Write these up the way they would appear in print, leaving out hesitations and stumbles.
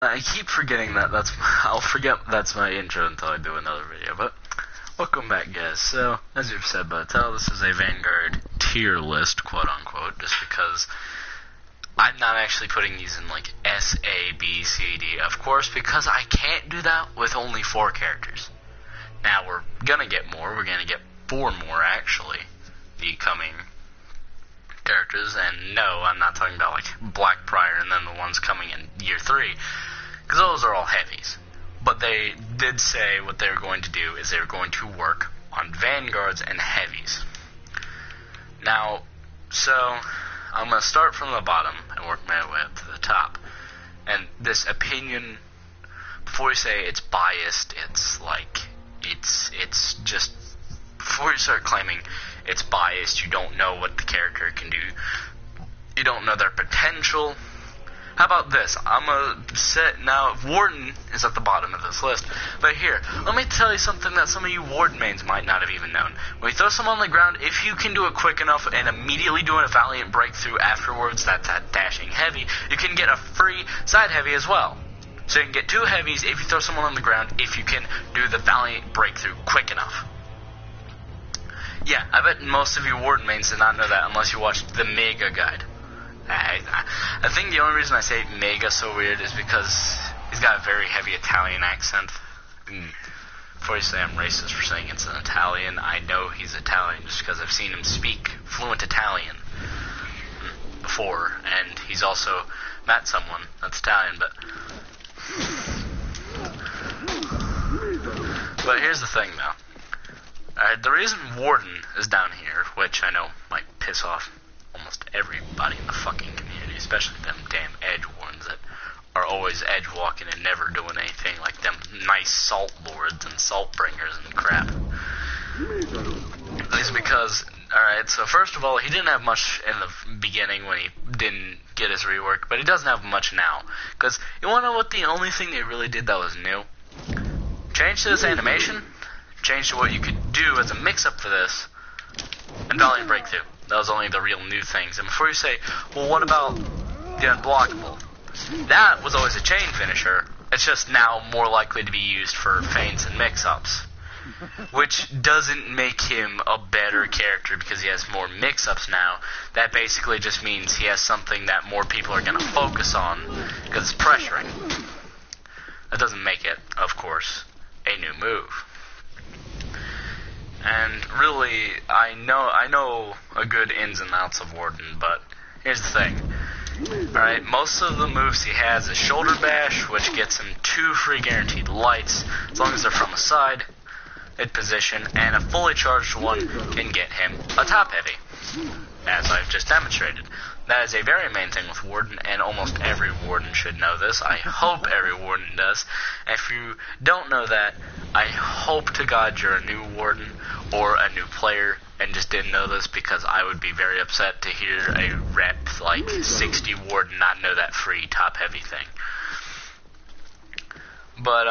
I keep forgetting that I'll forget that's my intro until I do another video, but welcome back, guys. So, as you've said by the title, this is a Vanguard tier list, quote-unquote, just because I'm not actually putting these in, like, S, A, B, C, D, of course, because I can't do that with only 4 characters. Now, we're gonna get more. We're gonna get 4 more, actually, the coming characters, and no, I'm not talking about, like, Black Prior and then the ones coming in year 3, because those are all heavies. But they did say what they were going to do is they were going to work on Vanguards and heavies. Now, so, I'm going to start from the bottom and work my way up to the top. And this opinion, before you say it's biased, it's like, it's just, before you start claiming it's biased, you don't know what the character can do, you don't know their potential. How about this? I'm gonna set now. Warden is at the bottom of this list, but here, let me tell you something that some of you Warden mains might not have even known. When you throw someone on the ground, if you can do it quick enough and immediately do a Valiant breakthrough afterwards, that's that dashing heavy, you can get a free side heavy as well. So you can get 2 heavies if you throw someone on the ground if you can do the Valiant breakthrough quick enough. Yeah, I bet most of you Warden mains did not know that unless you watched the Mega Guide. I think the only reason I say Mega so weird is because he's got a very heavy Italian accent. Before you say I'm racist for saying it's an Italian, I know he's Italian just because I've seen him speak fluent Italian before, and he's also met someone that's Italian, but here's the thing though. Alright, the reason Warden is down here, which I know might piss off almost everybody in the fucking community, especially them damn edge wardens that are always edge walking and never doing anything, like them nice salt lords and salt bringers and crap, is because, alright, so first of all, he didn't have much in the beginning when he didn't get his rework, but he doesn't have much now, because you want to know what the only thing they really did that was new? Change to this animation, change to what you could do as a mix-up for this, and Valiant Breakthrough. That was only the real new things. And before you say, well, what about the Unblockable? That was always a chain finisher. It's just now more likely to be used for feints and mix-ups. Which doesn't make him a better character because he has more mix-ups now. That basically just means he has something that more people are going to focus on because it's pressuring. That doesn't make it, of course, a new move. And really, I know a good ins and outs of Warden, but here's the thing. Alright, most of the moves he has is Shoulder Bash, which gets him 2 free guaranteed lights, as long as they're from a side, mid position, and a fully charged one can get him a top heavy, as I've just demonstrated. That is a very main thing with Warden, and almost every Warden should know this. I hope every Warden does. And if you don't know that, I hope to God you're a new Warden or a new player and just didn't know this, because I would be very upset to hear a rep like 60 Warden not know that free top heavy thing. But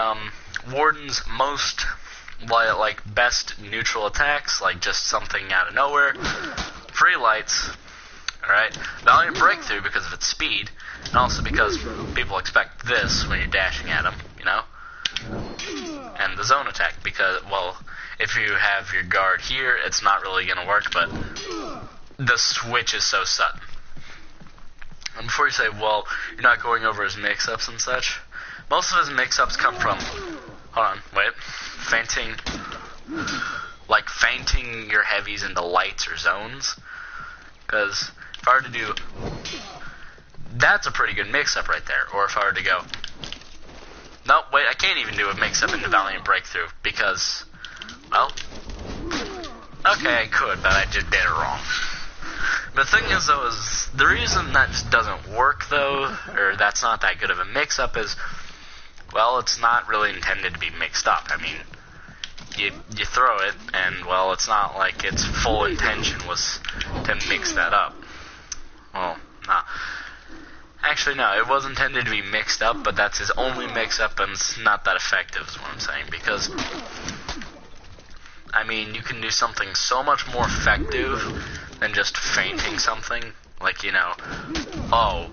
Warden's most like best neutral attacks, like just something out of nowhere, free lights. Alright, Valiant Breakthrough because of its speed, and also because people expect this when you're dashing at them, you know? And the zone attack because, well, if you have your guard here, it's not really going to work, but the switch is so sudden. And before you say, well, you're not going over his mix-ups and such, most of his mix-ups come from, hold on, wait, feinting, like feinting your heavies into lights or zones, because if I were to do, that's a pretty good mix-up right there. Or if I were to go, nope, wait, I can't even do a mix-up into Valiant Breakthrough because, well, okay, I could, but I just did it wrong. The thing is, though, is the reason that just doesn't work, though, or that's not that good of a mix-up is, well, it's not really intended to be mixed up. I mean, you throw it, and, well, it's not like its full intention was to mix that up. Well, nah. Actually, no, it was intended to be mixed up, but that's his only mix-up, and it's not that effective, is what I'm saying, because, I mean, you can do something so much more effective than just feinting something, like, you know, oh,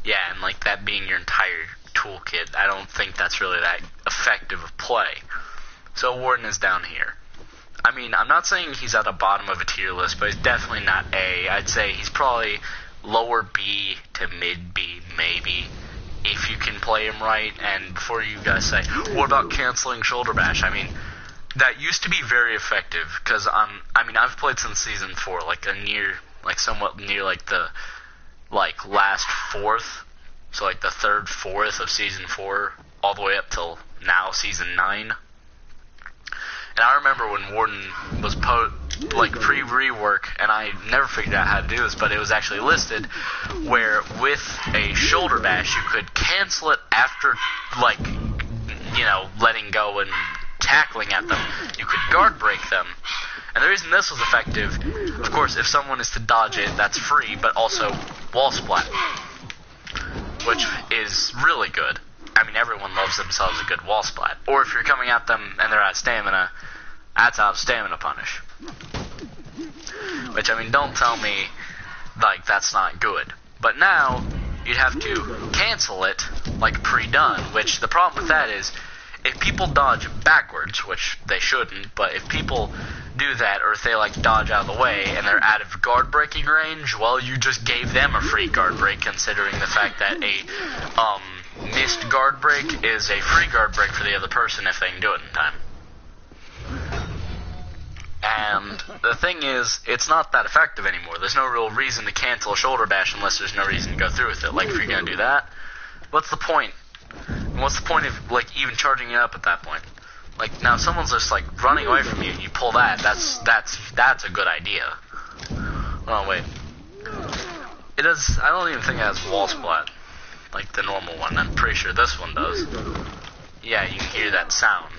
Yeah, and like that being your entire toolkit, I don't think that's really that effective of play. So Warden is down here. I mean, I'm not saying he's at the bottom of a tier list, but he's definitely not A. I'd say he's probably lower B to mid B, maybe, if you can play him right. And before you guys say, what about canceling Shoulder Bash? I mean, that used to be very effective, because I've played since Season 4, somewhat near, the, last fourth, so, the third, fourth of Season 4, all the way up till now, Season 9. And I remember when Warden was pre-rework, and I never figured out how to do this, but it was actually listed, where with a Shoulder Bash, you could cancel it after, letting go and tackling at them. You could guard break them. And the reason this was effective, of course, if someone is to dodge it, that's free, but also wall splat, which is really good. I mean, everyone loves themselves a good wall splat. Or if you're coming at them and they're out of stamina, that's out of stamina punish. Which, don't tell me, that's not good. But now, you'd have to cancel it, pre-done, which the problem with that is, if people dodge backwards, which they shouldn't, but if people do that, or if they, dodge out of the way, and they're out of guard breaking range, well, you just gave them a free guard break, considering the fact that a missed guard break is a free guard break for the other person if they can do it in time. And the thing is, it's not that effective anymore. There's no real reason to cancel a Shoulder Bash unless there's no reason to go through with it. If you're going to do that, what's the point? And what's the point of, even charging it up at that point? Now if someone's just, running away from you and you pull that, that's a good idea. Oh, wait. It does, I don't even think it has wall splat, the normal one. I'm pretty sure this one does. Yeah, you can hear that sound.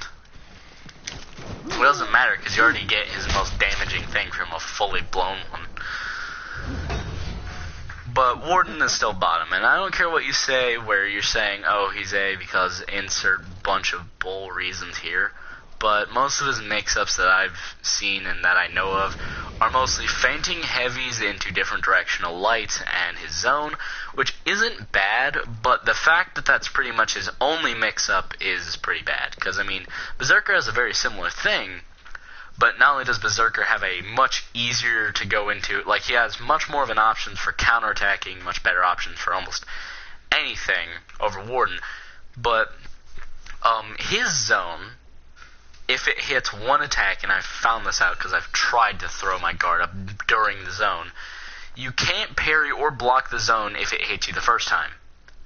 It doesn't matter, because you already get his most damaging thing from a fully blown one. But Warden is still bottom, and I don't care what you say where you're saying, oh, he's A because insert bunch of bull reasons here, but most of his mix-ups that I've seen and that I know of are mostly fainting heavies into different directional lights and his zone, which isn't bad, but the fact that that's pretty much his only mix-up is pretty bad, because, Berserker has a very similar thing, but not only does Berserker have a much easier to go into, he has much more of an option for counterattacking, much better options for almost anything over Warden, but his zone, if it hits one attack, and I've found this out because I've tried to throw my guard up during the zone, you can't parry or block the zone if it hits you the first time.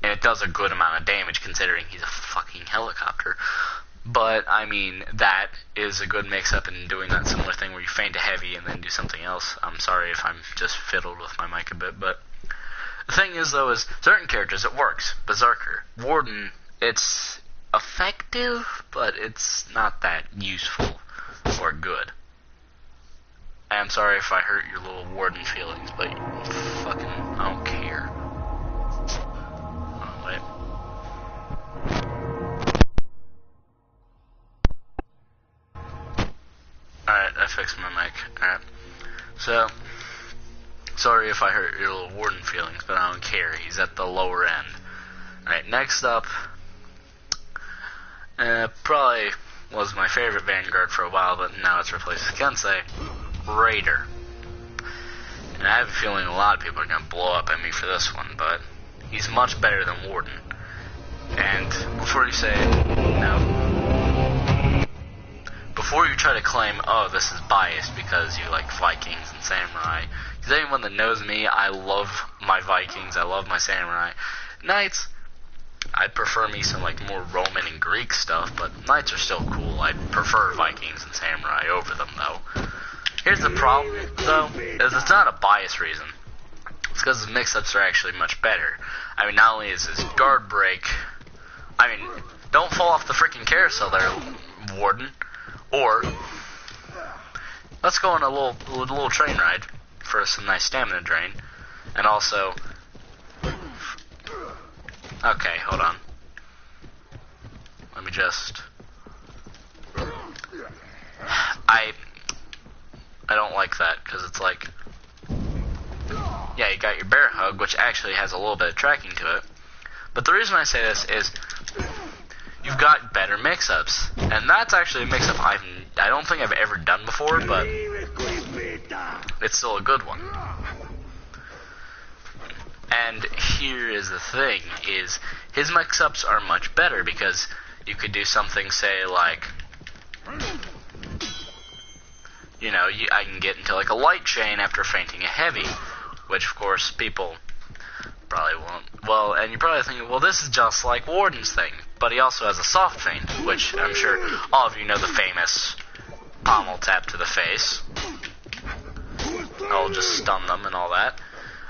And it does a good amount of damage considering he's a fucking helicopter. But, that is a good mix-up in doing that similar thing where you feint a heavy and then do something else. I'm sorry if I'm just fiddled with my mic a bit, but the thing is, though, is certain characters, it works. Berserker. Warden, it's effective, but it's not that useful or good. I'm sorry if I hurt your little Warden feelings, but fucking, I don't care. Oh, wait. Alright, I fixed my mic. Alright. So, sorry if I hurt your little Warden feelings, but I don't care. He's at the lower end. Alright, next up, probably was my favorite Vanguard for a while, but now it's replaced with Kensei, Raider. And I have a feeling a lot of people are going to blow up at me for this one, but he's much better than Warden. And before you say, before you try to claim, oh, this is biased because you like Vikings and Samurai, because anyone that knows me, I love my Vikings, I love my Samurai. Knights, I'd prefer me some more Roman and Greek stuff, but Knights are still cool. I'd prefer Vikings and Samurai over them, though. Here's the problem, though, is it's not a bias reason. It's because his mix-ups are actually much better. Not only is his guard break, don't fall off the freaking carousel there, Warden. Or, let's go on a little train ride for some nice stamina drain. And also, okay, hold on. Let me just, I don't like that, because it's yeah, you got your bear hug, which actually has a little bit of tracking to it. But the reason I say this is you've got better mix-ups, and that's actually a mix-up I don't think I've ever done before, but it's still a good one. And here is the thing, is his mix-ups are much better, because you could do something, say, like, you know, I can get into, like, a light chain after fainting a heavy, which, of course, people probably won't. Well, and you're probably thinking, well, this is just like Warden's thing, but he also has a soft feint, which I'm sure all of you know the famous pommel tap to the face. I'll just stun them and all that.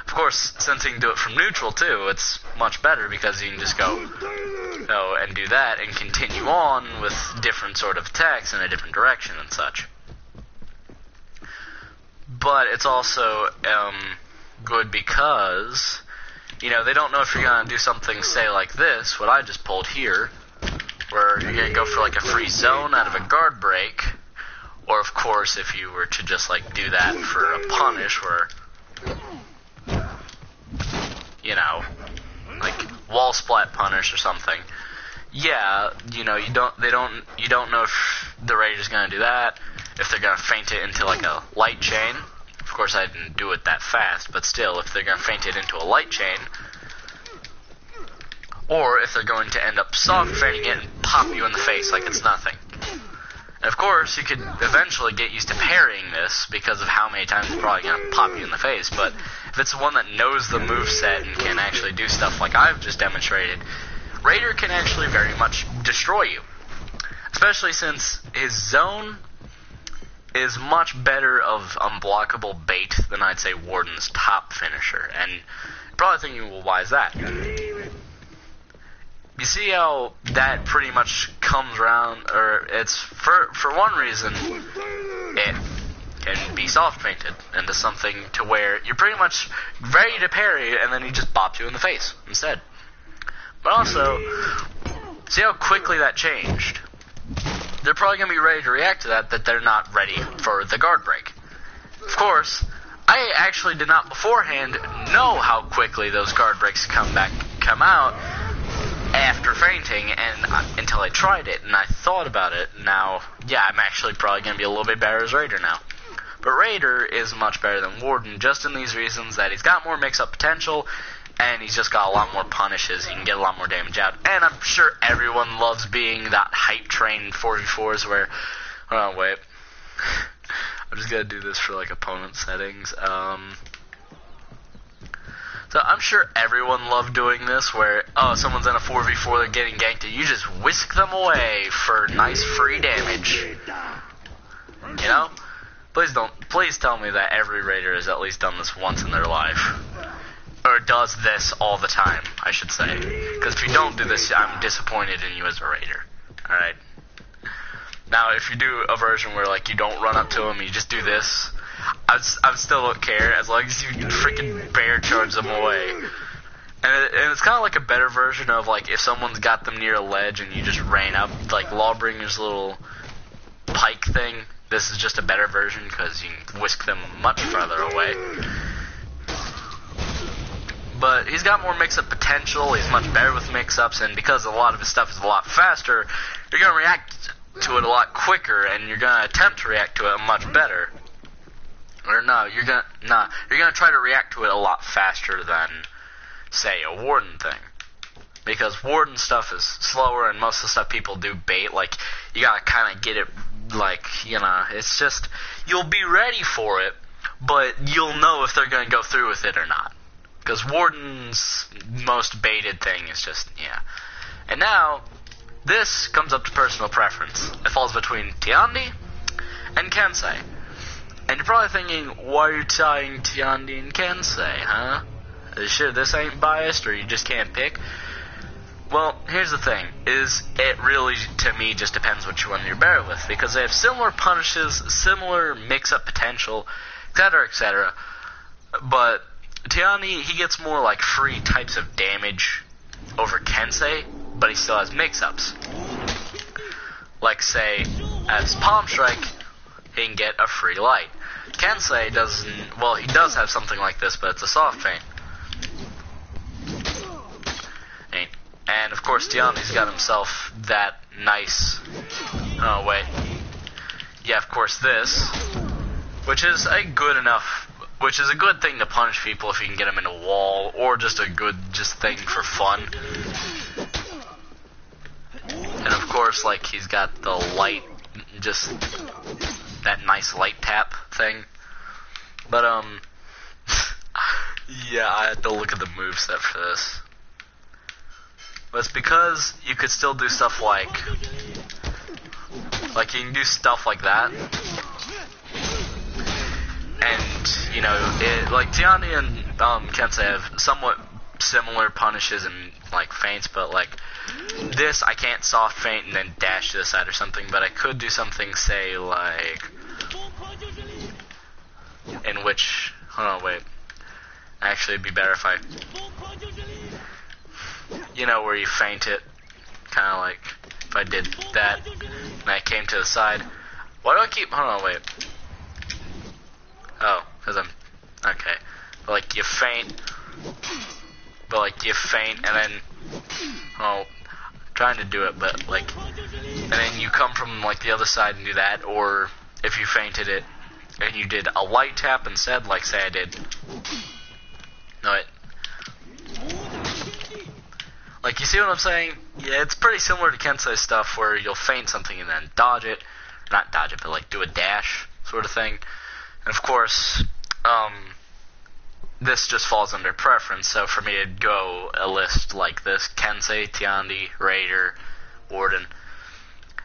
Of course, since he can do it from neutral too, it's much better because you can just go and do that and continue on with different sort of attacks in a different direction and such. But it's also good because, you know, they don't know if you're going to do something, say, like this, what I just pulled here, where you're going to go for, like, a free zone out of a guard break, or, of course, if you were to just, like, do that for a punish, where, you know, like, wall splat punish or something. Yeah, you know, you don't know if the Raider's going to do that, if they're going to feint it into, like, a light chain. Of course, I didn't do it that fast, but still, if they're going to feint it into a light chain, or if they're going to end up soft feinting it and pop you in the face like it's nothing. And of course, you could eventually get used to parrying this because of how many times it's probably going to pop you in the face, but if it's one that knows the moveset and can actually do stuff like I've just demonstrated, Raider can actually very much destroy you. Especially since his zone is much better of unblockable bait than I'd say Warden's top finisher. And you're probably thinking, well, why is that? You see how that pretty much comes around, or it's, for one reason, it can be soft painted into something to where you're pretty much ready to parry, and then he just bops you in the face instead. But also, see how quickly that changed? They're probably going to be ready to react to that they're not ready for the guard break. Of course, I actually did not beforehand know how quickly those guard breaks come out after fainting, and until I tried it, and I thought about it. Now, yeah, I'm actually probably going to be a little bit better as Raider now. But Raider is much better than Warden, just in these reasons that he's got more mix-up potential, and he's just got a lot more punishes. He can get a lot more damage out. And I'm sure everyone loves being that hype train 4v4s where... Oh, wait. I'm just going to do this for, like, opponent settings. So I'm sure everyone loved doing this where, oh, someone's in a 4v4, they're getting ganked, and you just whisk them away for nice free damage. You know? Please tell me that every Raider has at least done this once in their life. Or does this all the time, I should say. Because if you don't do this, I'm disappointed in you as a Raider. Alright? Now, if you do a version where, like, you don't run up to them, you just do this, I still don't care, as long as you can freaking bear charge them away. And it's kind of like a better version of, like, if someone's got them near a ledge and you just ran up, like Lawbringer's little pike thing, this is just a better version because you can whisk them much farther away. But he's got more mix-up potential, he's much better with mix-ups, and because a lot of his stuff is a lot faster, you're going to react to it a lot quicker, and you're going to attempt to react to it much better. Or no, you're going to try to react to it a lot faster than, say, a Warden thing. Because Warden stuff is slower, and most of the stuff people do bait, like, you got to kind of get it, like, you know, it's just, you'll be ready for it, but you'll know if they're going to go through with it or not. Because Warden's most baited thing is just, yeah. And now, this comes up to personal preference. It falls between Tiandi and Kensei. And you're probably thinking, why are you tying Tiandi and Kensei, huh? Are you sure this ain't biased, or you just can't pick? Well, here's the thing, is it really, to me, just depends which one you're better with. Because they have similar punishes, similar mix-up potential, etc., etc. But Tiandi, he gets more like free types of damage over Kensei, but he still has mix-ups. Like, say, as Palm Strike, he can get a free light. Kensei doesn't, well, he does have something like this, but it's a soft feint. And And of course, Tiandi's got himself that nice. Oh wait, yeah, of course this, which is a good thing to punish people if you can get them in a wall, or just a good thing for fun. And of course, like, he's got the light, just that nice light tap thing. But yeah, I had to look at the moveset for this. But it's because you could still do stuff like you can do stuff like that. And, you know, like Tiandi and Kensei have somewhat similar punishes and, like, feints, but, like, this, I can't soft feint and then dash to the side or something, but I could do something, say, like, in which, hold on, wait, actually it'd be better if I, you know, where you feint it, kind of like, if I did that, and I came to the side. Why do I keep, hold on, wait, oh, because I'm, okay, but, like, you feint, and then, oh, I'm trying to do it, but, like, and then you come from, like, the other side and do that, or if you feinted it, and you did a light tap instead, like, say I did, no, wait, like, you see what I'm saying? Yeah, it's pretty similar to Kensei stuff, where you'll feint something and then dodge it, not dodge it, but, like, do a dash, sort of thing. And of course, this just falls under preference, so for me it'd go a list like this: Kensei, Tiandi, Raider, Warden.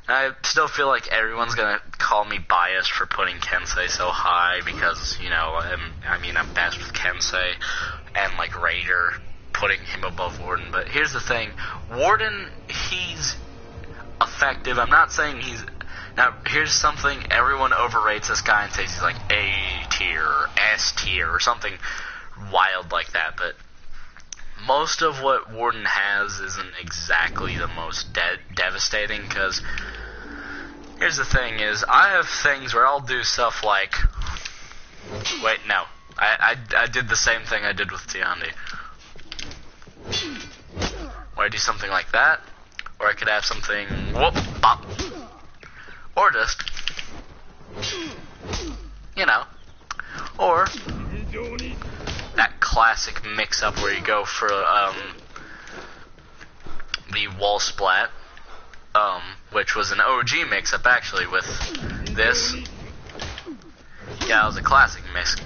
And I still feel like everyone's gonna call me biased for putting Kensei so high, because, you know, I'm best with Kensei, and, like, Raider, putting him above Warden. But here's the thing, Warden, he's effective. I'm not saying he's... Now, here's something, everyone overrates this guy and says he's like A tier, or S tier, or something wild like that, but most of what Warden has isn't exactly the most devastating, because here's the thing is, I have things where I'll do stuff like, wait, no, I did the same thing I did with Tiandi, where I do something like that, or I could have something, whoop, bop, or just, you know, or that classic mix-up where you go for the wall splat, which was an OG mix-up actually with this. Yeah, it was a classic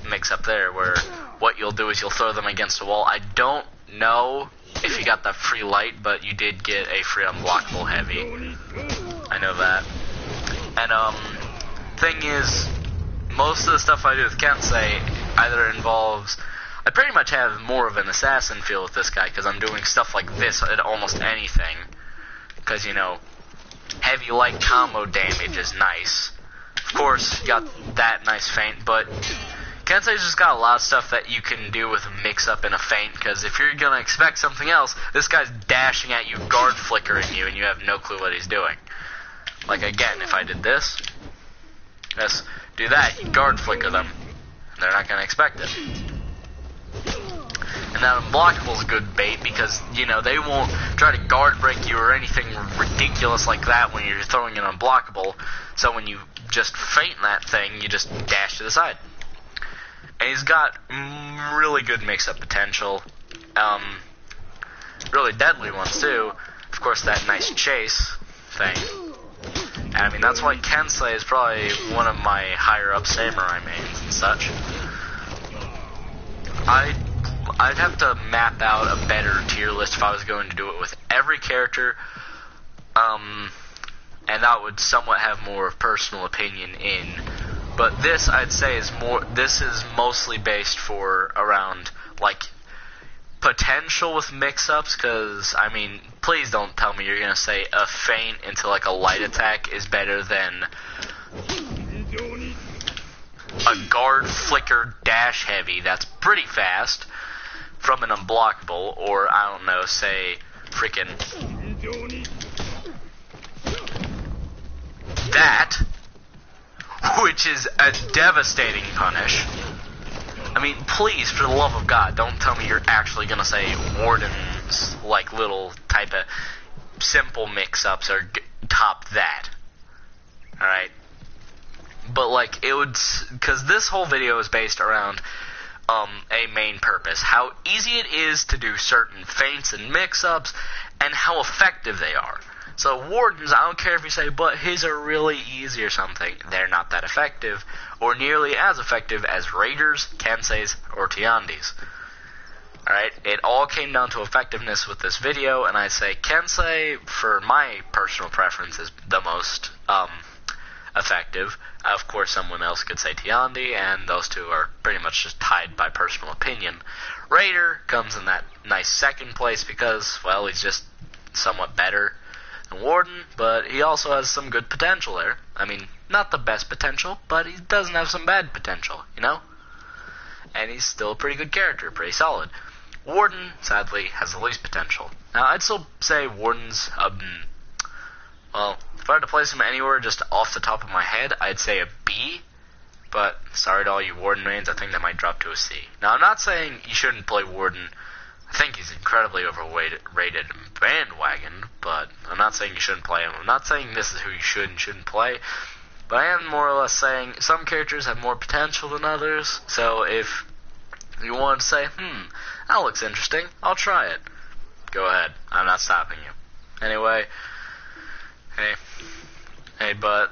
mix-up there, where what you'll do is you'll throw them against a wall. I don't know if you got that free light, but you did get a free unblockable heavy. I know that. And, thing is, most of the stuff I do with Kensei either involves... I pretty much have more of an assassin feel with this guy, because I'm doing stuff like this at almost anything. Because, you know, heavy light combo damage is nice. Of course, you got that nice feint, but Kensei's just got a lot of stuff that you can do with a mix-up and a feint, because if you're going to expect something else, this guy's dashing at you, guard flickering you, and you have no clue what he's doing. Like, again, if I did this, just do that, you guard flicker them. They're not going to expect it. And that unblockable is a good bait, because, you know, they won't try to guard break you or anything ridiculous like that when you're throwing an unblockable. So when you just feint that thing, you just dash to the side. And he's got really good mix-up potential. Really deadly ones, too. Of course, that nice chase thing. And, I mean, that's why Kensei is probably one of my higher-up samurai mains and such. I'd have to map out a better tier list if I was going to do it with every character, and that would somewhat have more of personal opinion in. But this, I'd say, is mostly based for around, like, potential with mix-ups, because, I mean, please don't tell me you're going to say a feint into, like, a light attack is better than a guard flicker dash heavy that's pretty fast from an unblockable, or, I don't know, say, freaking that, which is a devastating punish. I mean, please, for the love of God, don't tell me you're actually going to say Warden Warden's like little type of simple mix-ups are top that. Alright? But like it would, because this whole video is based around a main purpose. How easy it is to do certain feints and mix-ups, and how effective they are. So Wardens, I don't care if you say, but his are really easy or something. They're not that effective, or nearly as effective as Raiders, Kenseis, or Tiandis. Alright, it all came down to effectiveness with this video, and I say Kensei, for my personal preference, is the most effective. Of course, someone else could say Tiandi, and those two are pretty much just tied by personal opinion. Raider comes in that nice second place because, well, he's just somewhat better than Warden, but he also has some good potential there. I mean, not the best potential, but he doesn't have some bad potential, you know? And he's still a pretty good character, pretty solid. Warden, sadly, has the least potential. Now, I'd still say Warden's, well, if I had to place him anywhere just off the top of my head, I'd say a B. But, sorry to all you Warden mains, I think that might drop to a C. Now, I'm not saying you shouldn't play Warden. I think he's incredibly overrated and bandwagon, but I'm not saying you shouldn't play him. I'm not saying this is who you should and shouldn't play. But I am more or less saying some characters have more potential than others. So if you want to say, that looks interesting, I'll try it. Go ahead. I'm not stopping you. Anyway, hey, but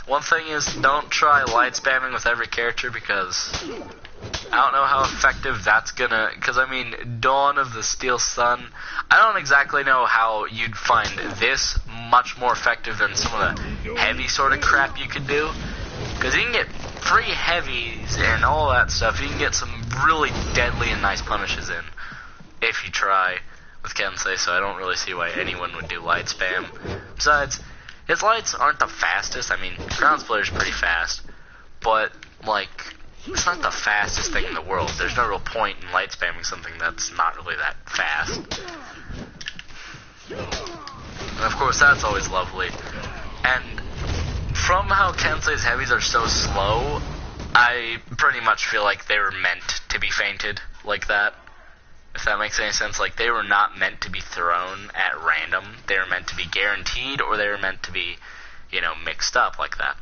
one thing is, don't try light spamming with every character, because I don't know how effective that's gonna, because I mean, Dawn of the Steel Sun, I don't exactly know how you'd find this much more effective than some of the heavy sort of crap you could do, because you can get free heavies and all that stuff. You can get some really deadly and nice punishes in if you try with Kensei, so I don't really see why anyone would do light spam. Besides, his lights aren't the fastest. I mean, Ground Splitter's pretty fast, but, like, it's not the fastest thing in the world. There's no real point in light spamming something that's not really that fast. And of course, that's always lovely. And from how Kensei's heavies are so slow, I pretty much feel like they were meant to be feinted like that. If that makes any sense. Like, they were not meant to be thrown at random. They were meant to be guaranteed, or they were meant to be, you know, mixed up like that.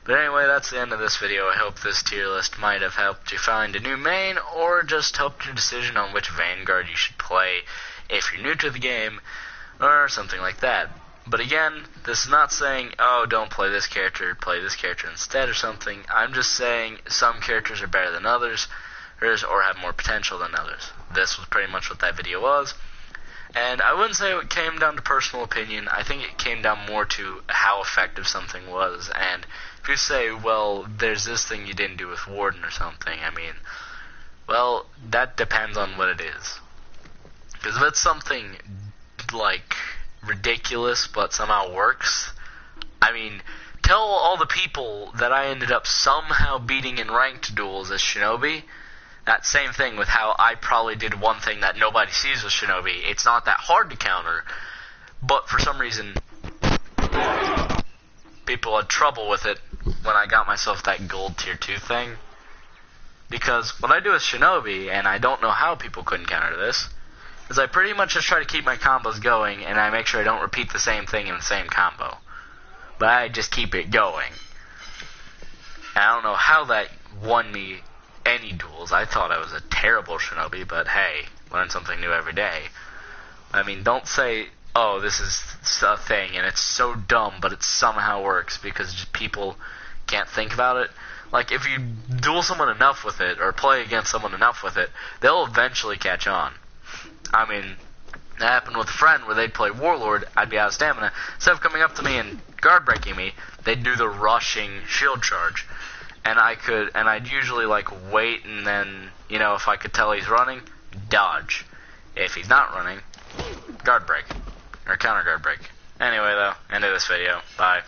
But anyway, that's the end of this video. I hope this tier list might have helped you find a new main, or just helped your decision on which Vanguard you should play if you're new to the game, or something like that. But again, this is not saying, oh, don't play this character instead or something. I'm just saying some characters are better than others, or have more potential than others. This was pretty much what that video was. And I wouldn't say it came down to personal opinion. I think it came down more to how effective something was. And if you say, well, there's this thing you didn't do with Warden or something, I mean, well, that depends on what it is. Because if it's something, like, ridiculous but somehow works, I mean, tell all the people that I ended up somehow beating in ranked duels as Shinobi. That same thing with how I probably did one thing that nobody sees with Shinobi. It's not that hard to counter, but for some reason, people had trouble with it when I got myself that gold tier 2 thing. Because what I do with Shinobi, and I don't know how people couldn't counter this, is I pretty much just try to keep my combos going, and I make sure I don't repeat the same thing in the same combo. But I just keep it going. And I don't know how that won me any duels. I thought I was a terrible Shinobi, but hey, learn something new every day. I mean, don't say, oh, this is a thing, and it's so dumb, but it somehow works, because just people can't think about it. Like, if you duel someone enough with it, or play against someone enough with it, they'll eventually catch on. I mean, that happened with a friend where they'd play Warlord, I'd be out of stamina. Instead of coming up to me and guard breaking me, they'd do the rushing shield charge. And I'd usually, like, wait, and then, you know, if I could tell he's running, dodge. If he's not running, guard break. Or counter guard break. Anyway, though, end of this video. Bye.